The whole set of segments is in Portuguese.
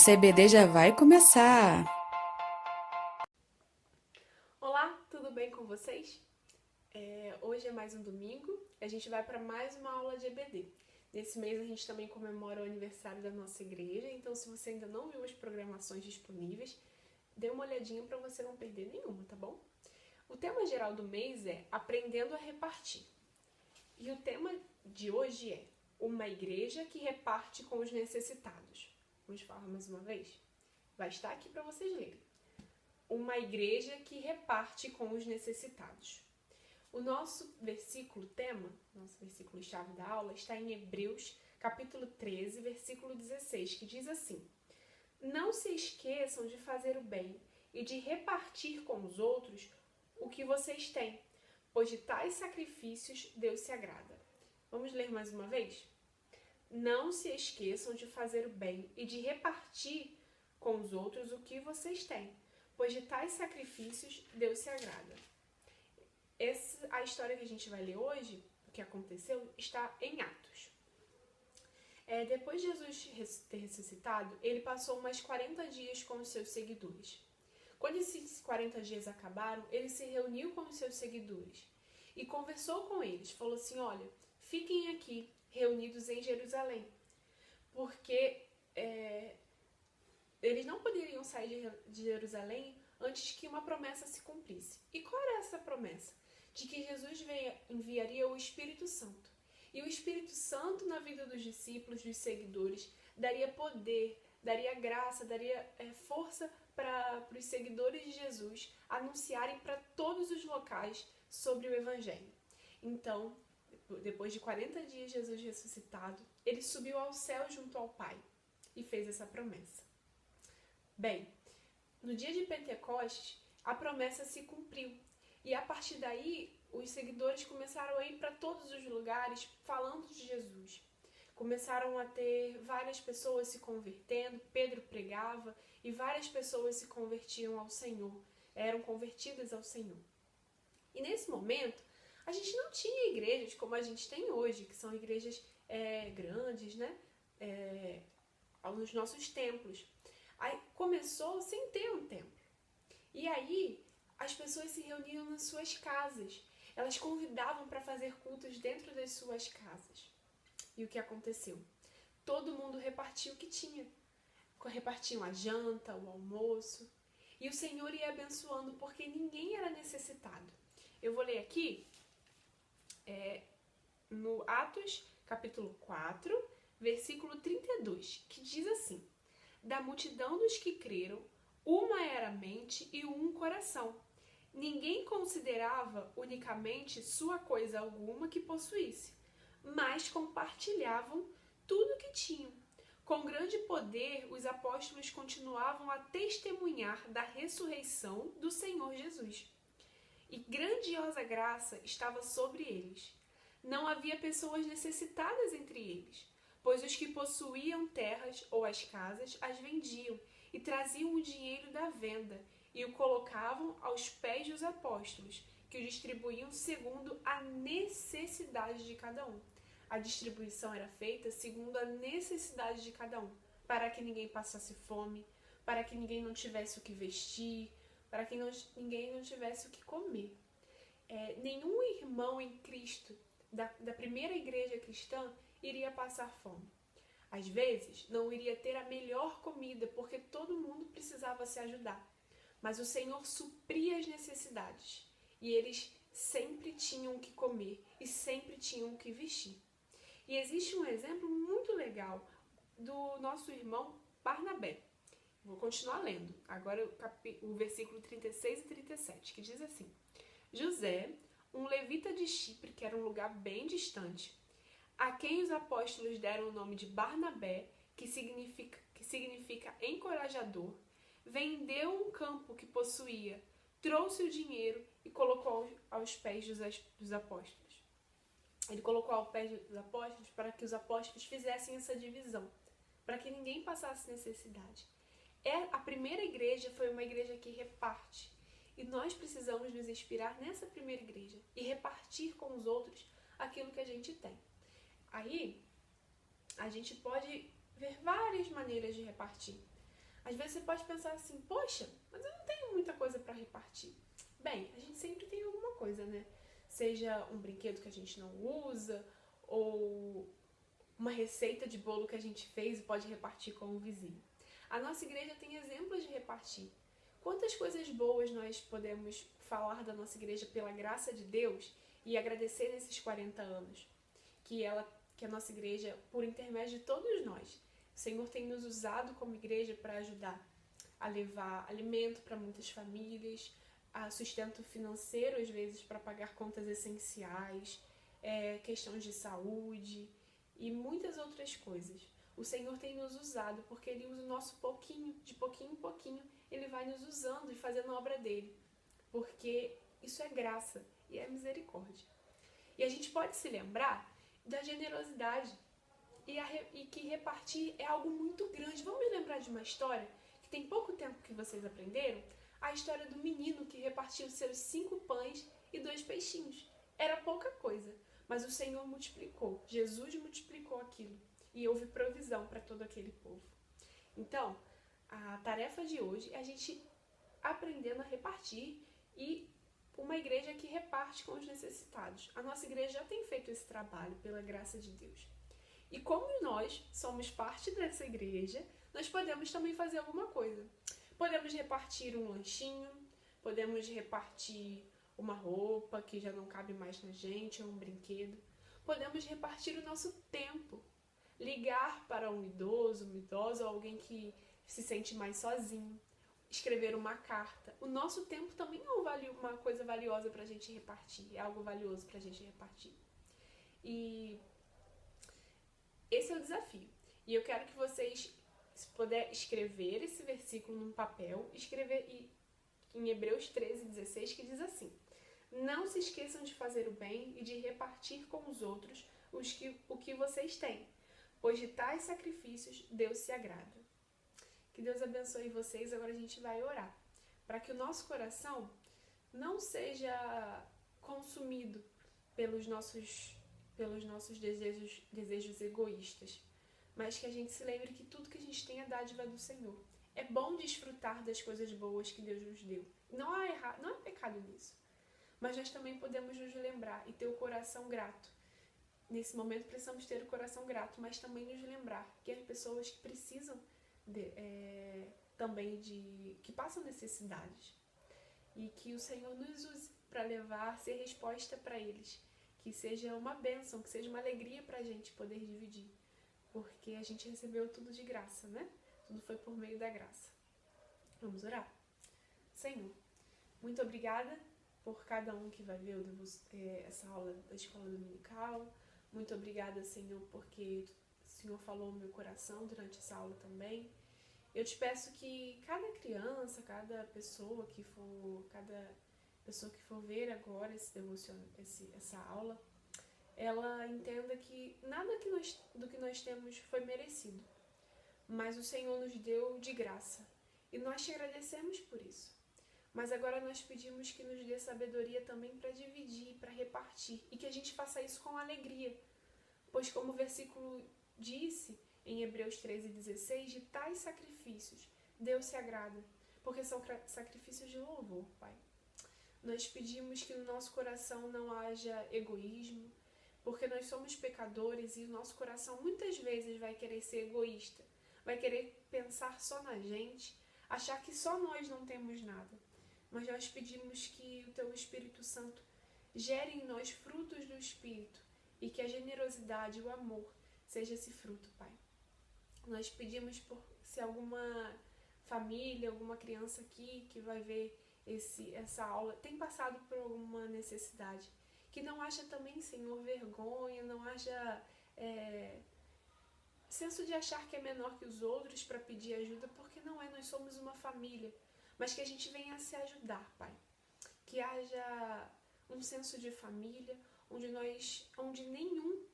CBD já vai começar! Olá, tudo bem com vocês? Hoje é mais um domingo e a gente vai para mais uma aula de EBD. Nesse mês a gente também comemora o aniversário da nossa igreja, então se você ainda não viu as programações disponíveis, dê uma olhadinha para você não perder nenhuma, tá bom? O tema geral do mês é Aprendendo a Repartir. E o tema de hoje é Uma igreja que reparte com os necessitados. Vamos falar mais uma vez? Vai estar aqui para vocês lerem. Uma igreja que reparte com os necessitados. O nosso versículo tema, nosso versículo-chave da aula, está em Hebreus, capítulo 13, versículo 16, que diz assim: Não se esqueçam de fazer o bem e de repartir com os outros o que vocês têm, pois de tais sacrifícios Deus se agrada. Vamos ler mais uma vez? Não se esqueçam de fazer o bem e de repartir com os outros o que vocês têm, pois de tais sacrifícios Deus se agrada. A história que a gente vai ler hoje, o que aconteceu, está em Atos. Depois de Jesus ter ressuscitado, ele passou mais 40 dias com os seus seguidores. Quando esses 40 dias acabaram, ele se reuniu com os seus seguidores e conversou com eles. Falou assim, olha, fiquem aqui reunidos em Jerusalém, porque eles não poderiam sair de Jerusalém antes que uma promessa se cumprisse. E qual era essa promessa? De que Jesus enviaria o Espírito Santo. E o Espírito Santo na vida dos discípulos, dos seguidores, daria poder, daria graça, daria força para os seguidores de Jesus anunciarem para todos os locais sobre o Evangelho. Então, depois de 40 dias Jesus ressuscitado, ele subiu ao céu junto ao Pai e fez essa promessa. Bem, no dia de Pentecostes, a promessa se cumpriu. E a partir daí, os seguidores começaram a ir para todos os lugares falando de Jesus. Começaram a ter várias pessoas se convertendo, Pedro pregava e várias pessoas se convertiam ao Senhor, eram convertidas ao Senhor. E nesse momento, a gente não tinha igrejas como a gente tem hoje, que são igrejas grandes, né? Nos nossos templos. Aí começou sem ter um templo. E aí as pessoas se reuniam nas suas casas. Elas convidavam para fazer cultos dentro das suas casas. E o que aconteceu? Todo mundo repartia o que tinha. Repartiam a janta, o almoço. E o Senhor ia abençoando porque ninguém era necessitado. Eu vou ler aqui no Atos, capítulo 4, versículo 32, que diz assim: Da multidão dos que creram, uma era a mente e um coração. Ninguém considerava unicamente sua coisa alguma que possuísse, mas compartilhavam tudo o que tinham. Com grande poder, os apóstolos continuavam a testemunhar da ressurreição do Senhor Jesus. E grandiosa graça estava sobre eles. Não havia pessoas necessitadas entre eles, pois os que possuíam terras ou as casas as vendiam e traziam o dinheiro da venda e o colocavam aos pés dos apóstolos, que o distribuíam segundo a necessidade de cada um. A distribuição era feita segundo a necessidade de cada um, para que ninguém passasse fome, para que ninguém não tivesse o que vestir, para que ninguém não tivesse o que comer. Nenhum irmão em Cristo, da primeira igreja cristã, iria passar fome. Às vezes, não iria ter a melhor comida, porque todo mundo precisava se ajudar. Mas o Senhor supria as necessidades, e eles sempre tinham o que comer e sempre tinham o que vestir. E existe um exemplo muito legal do nosso irmão Barnabé. Vou continuar lendo, agora o versículo 36 e 37, que diz assim: José, um levita de Chipre, que era um lugar bem distante, a quem os apóstolos deram o nome de Barnabé, que significa encorajador, vendeu um campo que possuía, trouxe o dinheiro e colocou aos pés dos apóstolos. Ele colocou aos pés dos apóstolos para que os apóstolos fizessem essa divisão, para que ninguém passasse necessidade. A primeira igreja foi uma igreja que reparte. E nós precisamos nos inspirar nessa primeira igreja e repartir com os outros aquilo que a gente tem. Aí, a gente pode ver várias maneiras de repartir. Às vezes você pode pensar assim, poxa, mas eu não tenho muita coisa para repartir. Bem, a gente sempre tem alguma coisa, né? Seja um brinquedo que a gente não usa, ou uma receita de bolo que a gente fez e pode repartir com o vizinho. A nossa igreja tem exemplos de repartir. Quantas coisas boas nós podemos falar da nossa igreja pela graça de Deus e agradecer nesses 40 anos que a nossa igreja, por intermédio de todos nós, o Senhor tem nos usado como igreja para ajudar a levar alimento para muitas famílias, a sustento financeiro às vezes para pagar contas essenciais, questões de saúde e muitas outras coisas. O Senhor tem nos usado porque Ele usa o nosso pouquinho, de pouquinho em pouquinho, Ele vai nos usando e fazendo a obra dEle. Porque isso é graça e é misericórdia. E a gente pode se lembrar da generosidade e que repartir é algo muito grande. Vamos lembrar de uma história que tem pouco tempo que vocês aprenderam? A história do menino que repartiu seus 5 pães e 2 peixinhos. Era pouca coisa, mas o Senhor multiplicou. Jesus multiplicou aquilo. E houve provisão para todo aquele povo. Então, a tarefa de hoje é a gente aprendendo a repartir e uma igreja que reparte com os necessitados. A nossa igreja já tem feito esse trabalho, pela graça de Deus. E como nós somos parte dessa igreja, nós podemos também fazer alguma coisa. Podemos repartir um lanchinho, podemos repartir uma roupa que já não cabe mais na gente, ou um brinquedo. Podemos repartir o nosso tempo. Ligar para um idoso, uma idosa, ou alguém que se sente mais sozinho. Escrever uma carta. O nosso tempo também é uma coisa valiosa para a gente repartir. É algo valioso para a gente repartir. E esse é o desafio. E eu quero que vocês, se puder, escrever esse versículo num papel, escrever em Hebreus 13:16, que diz assim: não se esqueçam de fazer o bem e de repartir com os outros o que vocês têm, pois de tais sacrifícios Deus se agrada. Que Deus abençoe vocês. Agora a gente vai orar, para que o nosso coração não seja consumido pelos nossos desejos egoístas, mas que a gente se lembre que tudo que a gente tem é dádiva do Senhor. É bom desfrutar das coisas boas que Deus nos deu. Não há pecado nisso. Mas nós também podemos nos lembrar e ter o coração grato. Nesse momento precisamos ter o coração grato, mas também nos lembrar que as pessoas que precisam que passam necessidades. E que o Senhor nos use para ser resposta para eles. Que seja uma bênção, que seja uma alegria para a gente poder dividir. Porque a gente recebeu tudo de graça, né? Tudo foi por meio da graça. Vamos orar? Senhor, muito obrigada por cada um que vai ver essa aula da escola dominical. Muito obrigada, Senhor, porque o Senhor falou no meu coração durante essa aula também. Eu te peço que cada criança, cada pessoa que for ver agora essa aula, ela entenda que nada do que nós temos foi merecido, mas o Senhor nos deu de graça e nós te agradecemos por isso. Mas agora nós pedimos que nos dê sabedoria também para dividir, para repartir e que a gente faça isso com alegria, pois como o versículo disse em Hebreus 13:16, de tais sacrifícios Deus se agrada, porque são sacrifícios de louvor, Pai. Nós pedimos que no nosso coração não haja egoísmo, porque nós somos pecadores e o nosso coração muitas vezes vai querer ser egoísta, vai querer pensar só na gente, achar que só nós não temos nada. Mas nós pedimos que o Teu Espírito Santo gere em nós frutos do Espírito e que a generosidade e o amor seja esse fruto, Pai. Nós pedimos se alguma família, alguma criança aqui que vai ver essa aula tem passado por alguma necessidade, que não haja também, Senhor, vergonha, não haja senso de achar que é menor que os outros para pedir ajuda, porque não é, nós somos uma família, mas que a gente venha a se ajudar, Pai. Que haja um senso de família, onde nenhum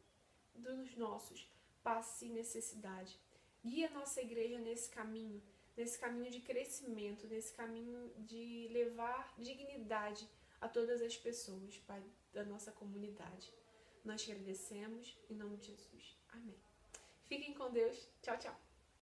dos nossos passe necessidade. Guia a nossa igreja nesse caminho de crescimento, nesse caminho de levar dignidade a todas as pessoas, Pai, da nossa comunidade. Nós te agradecemos, em nome de Jesus. Amém. Fiquem com Deus. Tchau, tchau.